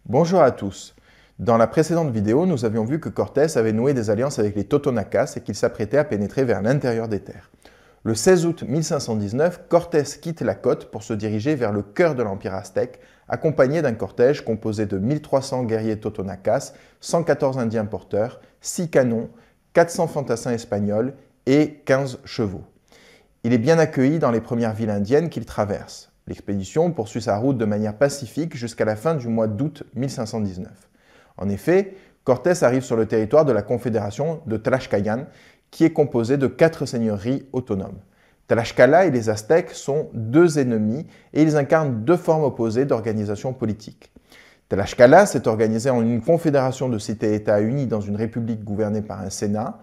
Bonjour à tous. Dans la précédente vidéo, nous avions vu que Cortés avait noué des alliances avec les Totonacas et qu'il s'apprêtait à pénétrer vers l'intérieur des terres. Le 16 août 1519, Cortés quitte la côte pour se diriger vers le cœur de l'Empire aztèque, accompagné d'un cortège composé de 1300 guerriers Totonacas, 114 Indiens porteurs, 6 canons, 400 fantassins espagnols et 15 chevaux. Il est bien accueilli dans les premières villes indiennes qu'il traverse. L'expédition poursuit sa route de manière pacifique jusqu'à la fin du mois d'août 1519. En effet, Cortés arrive sur le territoire de la confédération de Tlaxcalan, qui est composée de 4 seigneuries autonomes. Tlaxcala et les Aztèques sont 2 ennemis et ils incarnent 2 formes opposées d'organisation politique. Tlaxcala s'est organisé en une confédération de cités-États unis dans une république gouvernée par un sénat,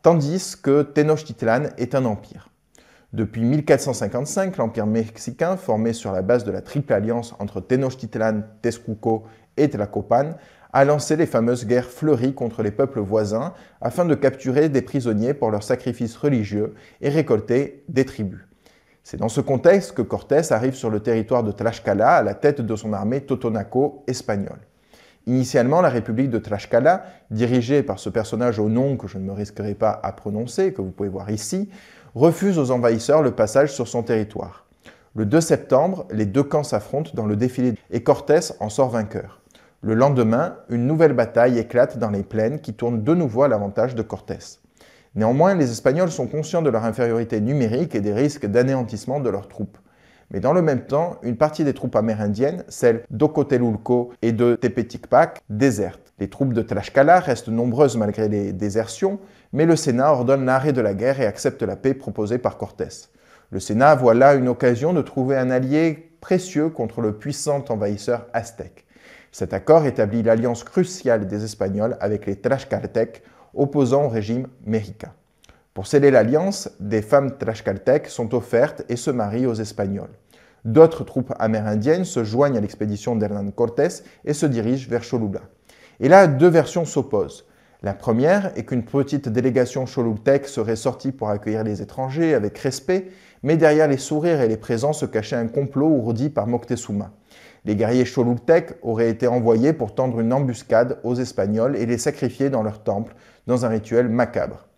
tandis que Tenochtitlan est un empire. Depuis 1455, l'Empire mexicain, formé sur la base de la triple alliance entre Tenochtitlan, Texcoco et Tlacopan, a lancé les fameuses guerres fleuries contre les peuples voisins afin de capturer des prisonniers pour leurs sacrifices religieux et récolter des tribus. C'est dans ce contexte que Cortés arrive sur le territoire de Tlaxcala à la tête de son armée totonaco-espagnole. Initialement, la République de Tlaxcala, dirigée par ce personnage au nom que je ne me risquerai pas à prononcer, que vous pouvez voir ici, refuse aux envahisseurs le passage sur son territoire. Le 2 septembre, les 2 camps s'affrontent dans le défilé et Cortés en sort vainqueur. Le lendemain, une nouvelle bataille éclate dans les plaines qui tourne de nouveau à l'avantage de Cortés. Néanmoins, les Espagnols sont conscients de leur infériorité numérique et des risques d'anéantissement de leurs troupes. Mais dans le même temps, une partie des troupes amérindiennes, celles d'Ocotelulco et de Tepeticpac, désertent. Les troupes de Tlaxcala restent nombreuses malgré les désertions, mais le Sénat ordonne l'arrêt de la guerre et accepte la paix proposée par Cortés. Le Sénat voit là une occasion de trouver un allié précieux contre le puissant envahisseur aztèque. Cet accord établit l'alliance cruciale des Espagnols avec les Tlaxcaltèques, opposant au régime mexicain. Pour sceller l'alliance, des femmes tlaxcaltèques sont offertes et se marient aux Espagnols. D'autres troupes amérindiennes se joignent à l'expédition d'Hernán Cortés et se dirigent vers Cholula. Et là, 2 versions s'opposent. La première est qu'une petite délégation cholultèque serait sortie pour accueillir les étrangers avec respect, mais derrière les sourires et les présents se cachait un complot ourdi par Moctezuma. Les guerriers cholultèques auraient été envoyés pour tendre une embuscade aux Espagnols et les sacrifier dans leur temple, dans un rituel macabre.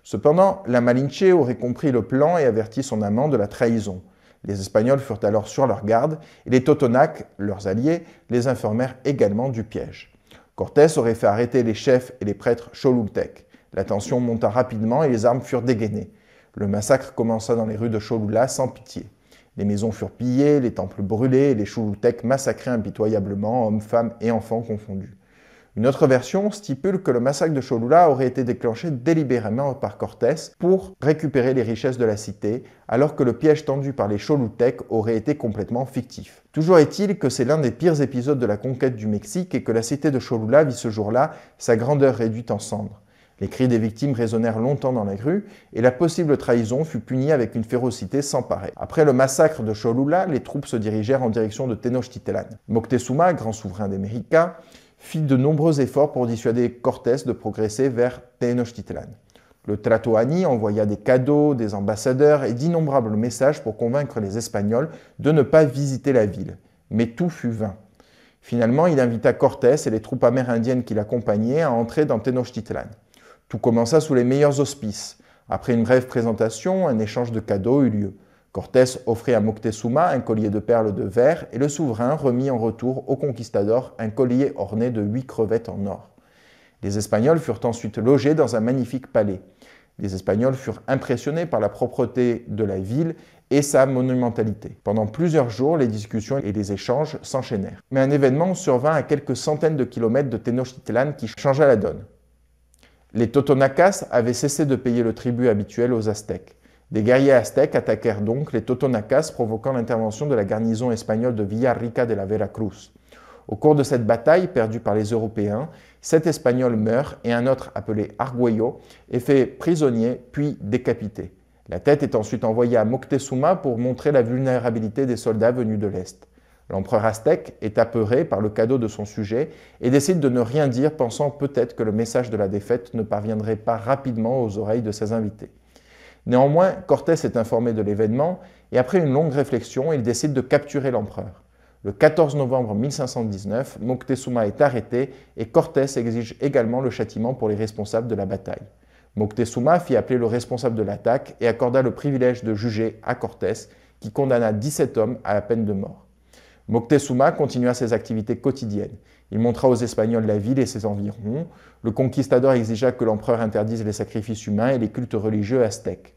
Cependant, la Malinche aurait compris le plan et averti son amant de la trahison. Les Espagnols furent alors sur leur garde et les Totonacs, leurs alliés, les informèrent également du piège. Cortés aurait fait arrêter les chefs et les prêtres cholultèques. La tension monta rapidement et les armes furent dégainées. Le massacre commença dans les rues de Cholula sans pitié. Les maisons furent pillées, les temples brûlés et les cholultèques massacrés impitoyablement, hommes, femmes et enfants confondus. Une autre version stipule que le massacre de Cholula aurait été déclenché délibérément par Cortés pour récupérer les richesses de la cité, alors que le piège tendu par les cholultèques aurait été complètement fictif. Toujours est-il que c'est l'un des pires épisodes de la conquête du Mexique et que la cité de Cholula vit ce jour-là sa grandeur réduite en cendres. Les cris des victimes résonnèrent longtemps dans les rues et la possible trahison fut punie avec une férocité sans pareille. Après le massacre de Cholula, les troupes se dirigèrent en direction de Tenochtitlan. Moctezuma, grand souverain des Mexicas, fit de nombreux efforts pour dissuader Cortés de progresser vers Tenochtitlan. Le Tlatoani envoya des cadeaux, des ambassadeurs et d'innombrables messages pour convaincre les Espagnols de ne pas visiter la ville. Mais tout fut vain. Finalement, il invita Cortés et les troupes amérindiennes qui l'accompagnaient à entrer dans Tenochtitlan. Tout commença sous les meilleurs auspices. Après une brève présentation, un échange de cadeaux eut lieu. Cortés offrit à Moctezuma un collier de perles de verre et le souverain remit en retour au conquistador un collier orné de 8 crevettes en or. Les Espagnols furent ensuite logés dans un magnifique palais. Les Espagnols furent impressionnés par la propreté de la ville et sa monumentalité. Pendant plusieurs jours, les discussions et les échanges s'enchaînèrent. Mais un événement survint à quelques centaines de kilomètres de Tenochtitlan qui changea la donne. Les Totonacas avaient cessé de payer le tribut habituel aux Aztèques. Des guerriers aztèques attaquèrent donc les Totonacas, provoquant l'intervention de la garnison espagnole de Villarrica de la Veracruz. Au cours de cette bataille, perdue par les Européens, 7 Espagnols meurent et un autre, appelé Argüello, est fait prisonnier puis décapité. La tête est ensuite envoyée à Moctezuma pour montrer la vulnérabilité des soldats venus de l'Est. L'empereur aztèque est apeuré par le cadeau de son sujet et décide de ne rien dire, pensant peut-être que le message de la défaite ne parviendrait pas rapidement aux oreilles de ses invités. Néanmoins, Cortés est informé de l'événement et après une longue réflexion, il décide de capturer l'empereur. Le 14 novembre 1519, Moctezuma est arrêté et Cortés exige également le châtiment pour les responsables de la bataille. Moctezuma fit appeler le responsable de l'attaque et accorda le privilège de juger à Cortés, qui condamna 17 hommes à la peine de mort. Moctezuma continua ses activités quotidiennes. Il montra aux Espagnols la ville et ses environs. Le conquistador exigea que l'empereur interdise les sacrifices humains et les cultes religieux aztèques.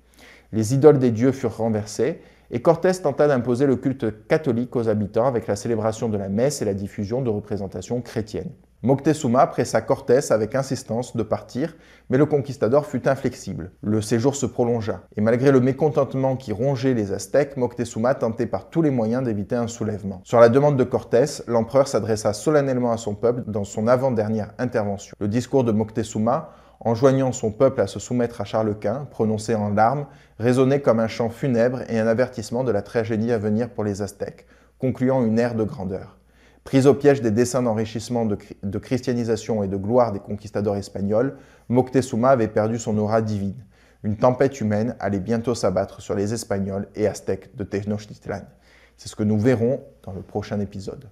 Les idoles des dieux furent renversées et Cortés tenta d'imposer le culte catholique aux habitants avec la célébration de la messe et la diffusion de représentations chrétiennes. Moctezuma pressa Cortés avec insistance de partir, mais le conquistador fut inflexible. Le séjour se prolongea, et malgré le mécontentement qui rongeait les Aztèques, Moctezuma tentait par tous les moyens d'éviter un soulèvement. Sur la demande de Cortés, l'empereur s'adressa solennellement à son peuple dans son avant-dernière intervention. Le discours de Moctezuma, enjoignant son peuple à se soumettre à Charles Quint, prononcé en larmes, résonnait comme un chant funèbre et un avertissement de la tragédie à venir pour les Aztèques, concluant une ère de grandeur. Pris au piège des desseins d'enrichissement, de christianisation et de gloire des conquistadors espagnols, Moctezuma avait perdu son aura divine. Une tempête humaine allait bientôt s'abattre sur les Espagnols et Aztèques de Tenochtitlan. C'est ce que nous verrons dans le prochain épisode.